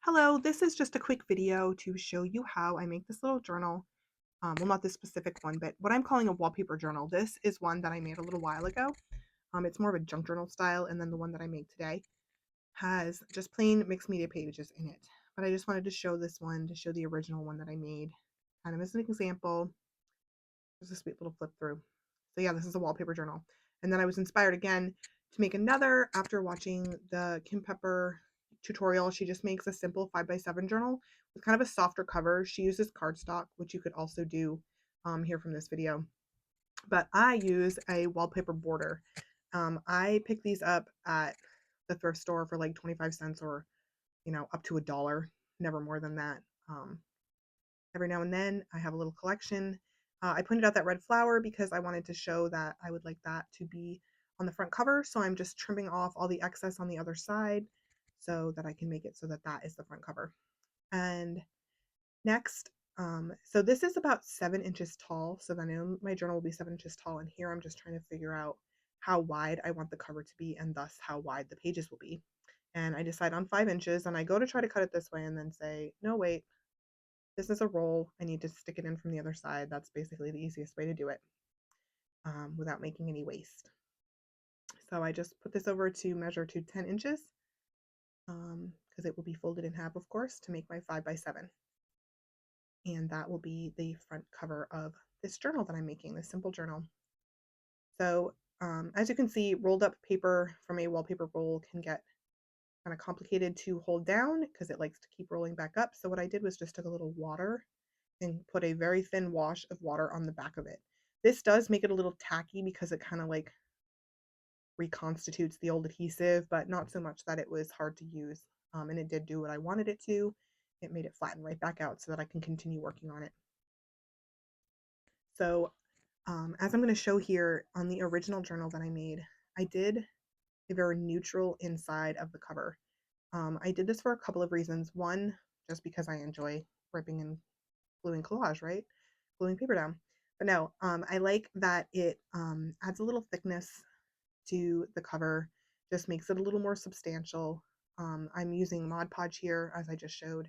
Hello, this is just a quick video to show you how I make this little journal. Well, not this specific one, but what I'm calling a wallpaper journal. This is one that I made a little while ago. It's more of a junk journal style, and then the one that I made today has just plain mixed media pages in it. But I just wanted to show this one to show the original one that I made, kind of as an example. There's a sweet little flip through. So yeah, this is a wallpaper journal. And then I was inspired again to make another after watching the Kim Pepper tutorial. She just makes a simple 5x7 journal with kind of a softer cover. She uses cardstock, which you could also do here from this video. But I use a wallpaper border. I pick these up at the thrift store for like 25 cents or, up to $1, never more than that. Every now and then I have a little collection. I pointed out that red flower because I wanted to show that I would like that to be on the front cover. So I'm just trimming off all the excess on the other side so that I can make it so that that is the front cover. And next, so this is about 7 inches tall. So then I know my journal will be 7 inches tall. And here I'm just trying to figure out how wide I want the cover to be and thus how wide the pages will be. And I decide on 5 inches and I go to try to cut it this way and then say, no, wait, this is a roll. I need to stick it in from the other side. That's basically the easiest way to do it without making any waste. So I just put this over to measure to 10 inches because it will be folded in half, of course, to make my 5x7. And that will be the front cover of this journal that I'm making, this simple journal. So as you can see, rolled up paper from a wallpaper roll can get kind of complicated to hold down because it likes to keep rolling back up. So what I did was just took a little water and put a very thin wash of water on the back of it. This does make it a little tacky because it kind of like reconstitutes the old adhesive, but not so much that it was hard to use. And it did do what I wanted it to. It made it flatten right back out so that I can continue working on it. So as I'm going to show here on the original journal that I made, I did a very neutral inside of the cover. I did this for a couple of reasons. One, just because I enjoy ripping and gluing collage, right? Gluing paper down. But no, I like that it adds a little thickness to the cover, just makes it a little more substantial. I'm using Mod Podge here, as I just showed.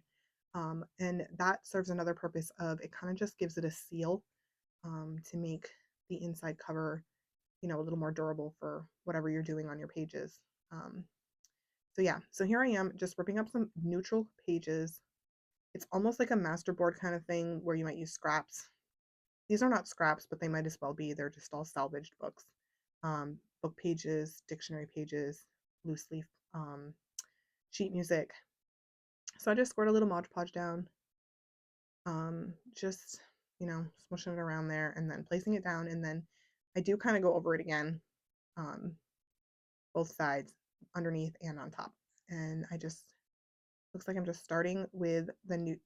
And that serves another purpose of it kind of just gives it a seal to make the inside cover, a little more durable for whatever you're doing on your pages. So yeah, so here I am just ripping up some neutral pages. It's almost like a masterboard kind of thing where you might use scraps. These are not scraps, but they might as well be. They're just all salvaged books. Book pages, dictionary pages, loose leaf sheet music. So I just squirt a little Mod Podge down, just, smushing it around there and then placing it down. And then I do kind of go over it again, both sides, underneath and on top. And I just, looks like I'm just starting with the new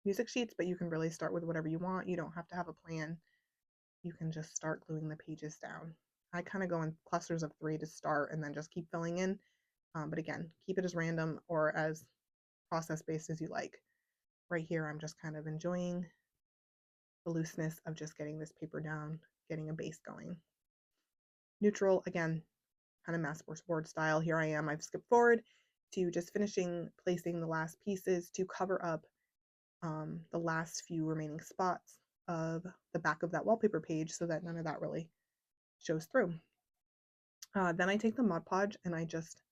music sheets, but you can really start with whatever you want. You don't have to have a plan. You can just start gluing the pages down. I kind of go in clusters of 3 to start and then just keep filling in. But again, keep it as random or as process-based as you like. Right here, I'm just kind of enjoying the looseness of just getting this paper down, getting a base going. Neutral, again, kind of masterboard style. Here I am. I've skipped forward to just finishing placing the last pieces to cover up the last few remaining spots of the back of that wallpaper page so that none of that really shows through. Then I take the Mod Podge and I just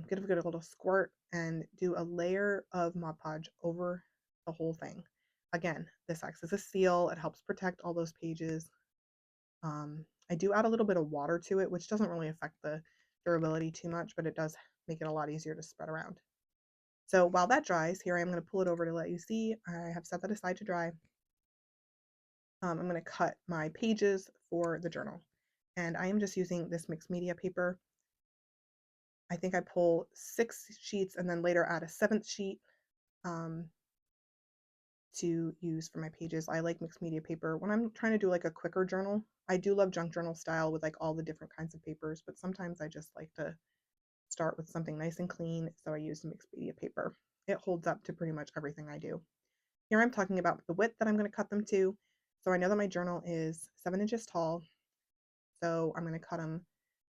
give it a little squirt and do a layer of Mod Podge over the whole thing. Again, this acts as a seal. It helps protect all those pages. I do add a little bit of water to it, which doesn't really affect the durability too much, but it does make it a lot easier to spread around. So while that dries, here I am going to pull it over to let you see. I have set that aside to dry. I'm going to cut my pages for the journal. And I am just using this mixed media paper. I think I pull 6 sheets and then later add a 7th sheet to use for my pages. I like mixed media paper. When I'm trying to do like a quicker journal, I do love junk journal style with like all the different kinds of papers, but sometimes I just like to start with something nice and clean, so I use mixed media paper. It holds up to pretty much everything I do. Here I'm talking about the width that I'm going to cut them to. So I know that my journal is 7 inches tall, so I'm going to cut them.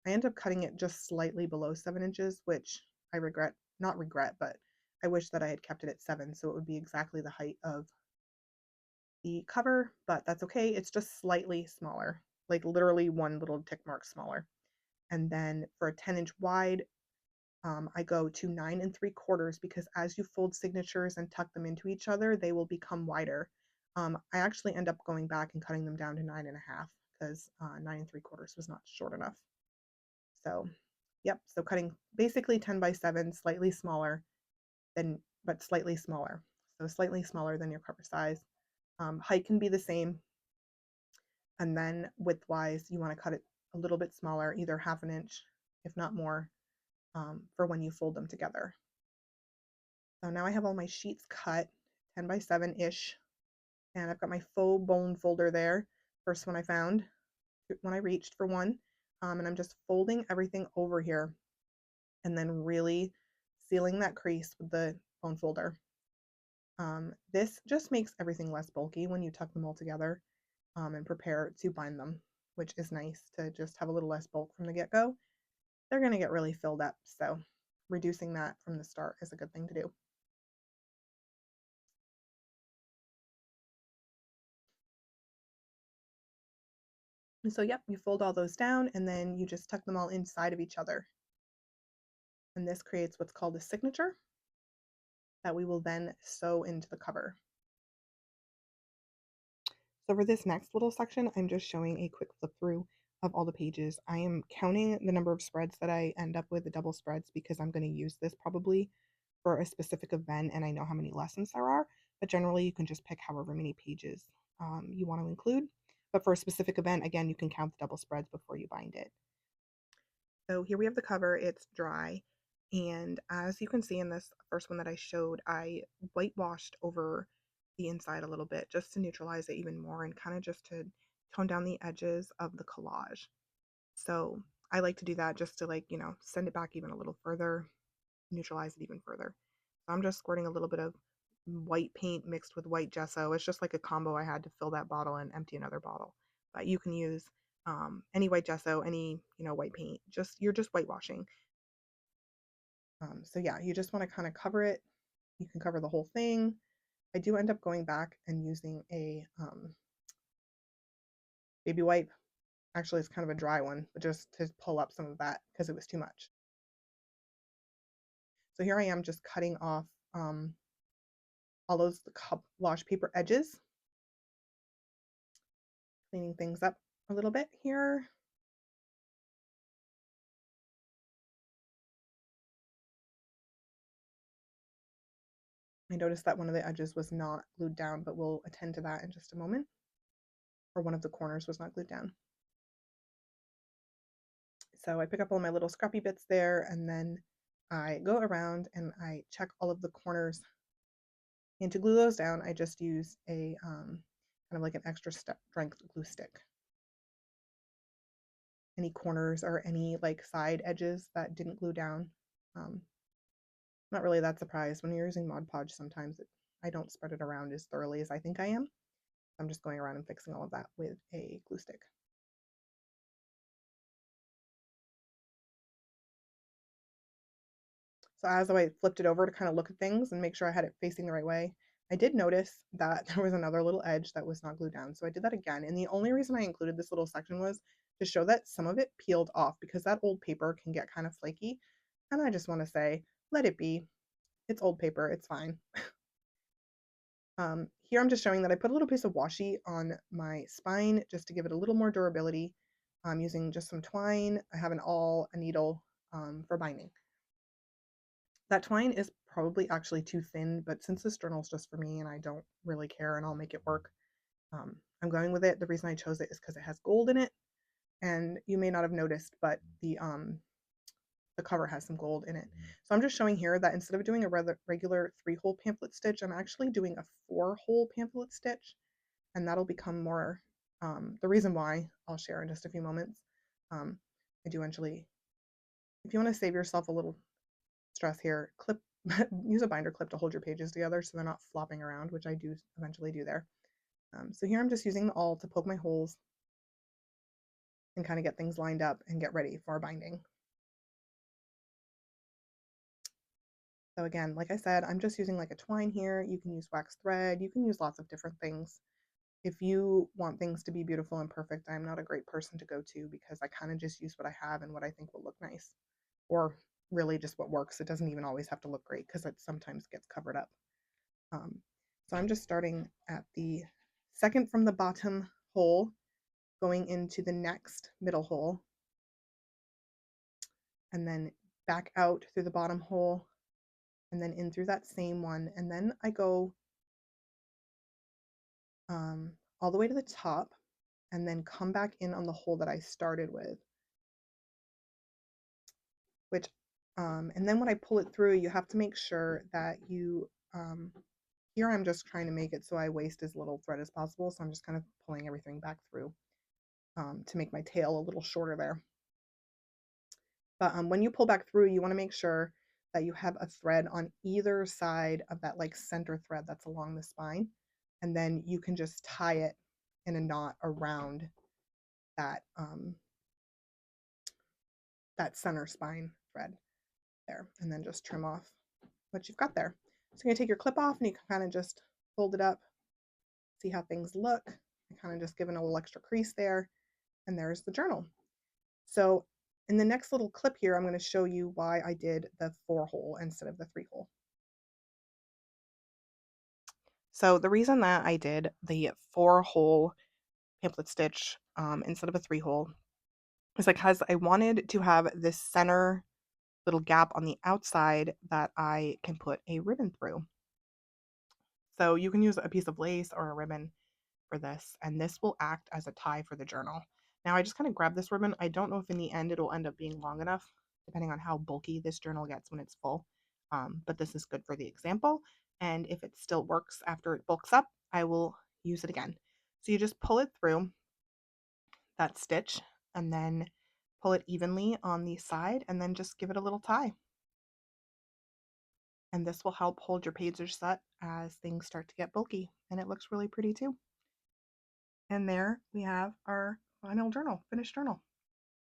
I end up cutting it just slightly below 7 inches, which I regret, not regret, but I wish that I had kept it at 7 so it would be exactly the height of the cover, but that's okay. It's just slightly smaller, like literally one little tick mark smaller. And then for a 10-inch wide, I go to 9 3/4 because as you fold signatures and tuck them into each other, they will become wider. I actually end up going back and cutting them down to 9 1/2 because 9 3/4 was not short enough. So, yep. So cutting basically 10 by 7, slightly smaller than, but slightly smaller. So slightly smaller than your cover size. Height can be the same. And then width-wise, you want to cut it a little bit smaller, either 1/2 inch, if not more, for when you fold them together. So now I have all my sheets cut, 10 by 7-ish, and I've got my faux bone folder there, first one I found when I reached for one, and I'm just folding everything over here and then really sealing that crease with the bone folder. This just makes everything less bulky when you tuck them all together and prepare to bind them, which is nice to just have a little less bulk from the get-go. They're going to get really filled up, so reducing that from the start is a good thing to do. And so, yep, you fold all those down and then you just tuck them all inside of each other. And this creates what's called a signature that we will then sew into the cover. So for this next little section, I'm just showing a quick flip through of all the pages. I am counting the number of spreads that I end up with, the double spreads, because I'm going to use this probably for a specific event and I know how many lessons there are, but generally you can just pick however many pages you want to include. But for a specific event, again, you can count the double spreads before you bind it. So here we have the cover, it's dry. And as you can see in this first one that I showed, I whitewashed over the inside a little bit just to neutralize it even more and kind of just to tone down the edges of the collage. So I like to do that just to, like, send it back even a little further, neutralize it even further. So I'm just squirting a little bit of white paint mixed with white gesso. It's just like a combo I had to fill that bottle and empty another bottle. But you can use any white gesso, any white paint. You're just whitewashing. So yeah, you just want to kind of cover it. You can cover the whole thing. I do end up going back and using a baby wipe. Actually, it's kind of a dry one, but just to pull up some of that because it was too much. So here I am just cutting off all those collage paper edges, cleaning things up a little bit here. I noticed that one of the edges was not glued down, but we'll attend to that in just a moment. Or one of the corners was not glued down. So I pick up all my little scrappy bits there, and then I go around and I check all of the corners. And to glue those down, I just use a kind of like an extra strength glue stick. Any corners or any like side edges that didn't glue down. Not really that surprised. When you're using Mod Podge, sometimes I don't spread it around as thoroughly as I think I am. I'm just going around and fixing all of that with a glue stick. So as I flipped it over to kind of look at things and make sure I had it facing the right way, I did notice that there was another little edge that was not glued down. So I did that again. And the only reason I included this little section was to show that some of it peeled off because that old paper can get kind of flaky. And I just want to say, let it be. It's old paper. It's fine. Here I'm just showing that I put a little piece of washi on my spine just to give it a little more durability. I'm using just some twine. I have a needle for binding. That twine is probably actually too thin, but since this journal is just for me and I don't really care and I'll make it work, I'm going with it. The reason I chose it is because it has gold in it, and you may not have noticed, but the cover has some gold in it. So I'm just showing here that instead of doing a regular 3-hole pamphlet stitch, I'm actually doing a 4-hole pamphlet stitch, and that'll become more, the reason why I'll share in just a few moments. I do eventually, if you want to save yourself a little stress here, use a binder clip to hold your pages together so they're not flopping around, which I do eventually do there. So here I'm just using the awl to poke my holes and kind of get things lined up and get ready for binding. So again, like I said, I'm just using like a twine here. You can use wax thread. You can use lots of different things. If you want things to be beautiful and perfect, I'm not a great person to go to because I kind of just use what I have and what I think will look nice, or really just what works. It doesn't even always have to look great because it sometimes gets covered up. Um, so I'm just starting at the second from the bottom hole, going into the next middle hole, and then back out through the bottom hole, and then in through that same one. And then I go all the way to the top, and then come back in on the hole that I started with, which, and then when I pull it through, you have to make sure that you, here I'm just trying to make it so I waste as little thread as possible. So I'm just kind of pulling everything back through to make my tail a little shorter there. But when you pull back through, you want to make sure that you have a thread on either side of that like center thread that's along the spine. And then you can just tie it in a knot around that that center spine thread there, and then just trim off what you've got there. So you're gonna take your clip off and you can kind of just fold it up, see how things look. I kind of just given a little extra crease there, and there's the journal. So in the next little clip here, I'm going to show you why I did the 4-hole instead of the 3-hole. So the reason that I did the 4-hole pamphlet stitch instead of a 3-hole is because I wanted to have this center little gap on the outside that I can put a ribbon through. So you can use a piece of lace or a ribbon for this, and this will act as a tie for the journal. Now I just kind of grabbed this ribbon. I don't know if in the end it'll end up being long enough, depending on how bulky this journal gets when it's full. But this is good for the example. And if it still works after it bulks up, I will use it again. So you just pull it through that stitch and then pull it evenly on the side and then just give it a little tie. And this will help hold your pages shut as things start to get bulky, and it looks really pretty too. And there we have our final journal, finished journal.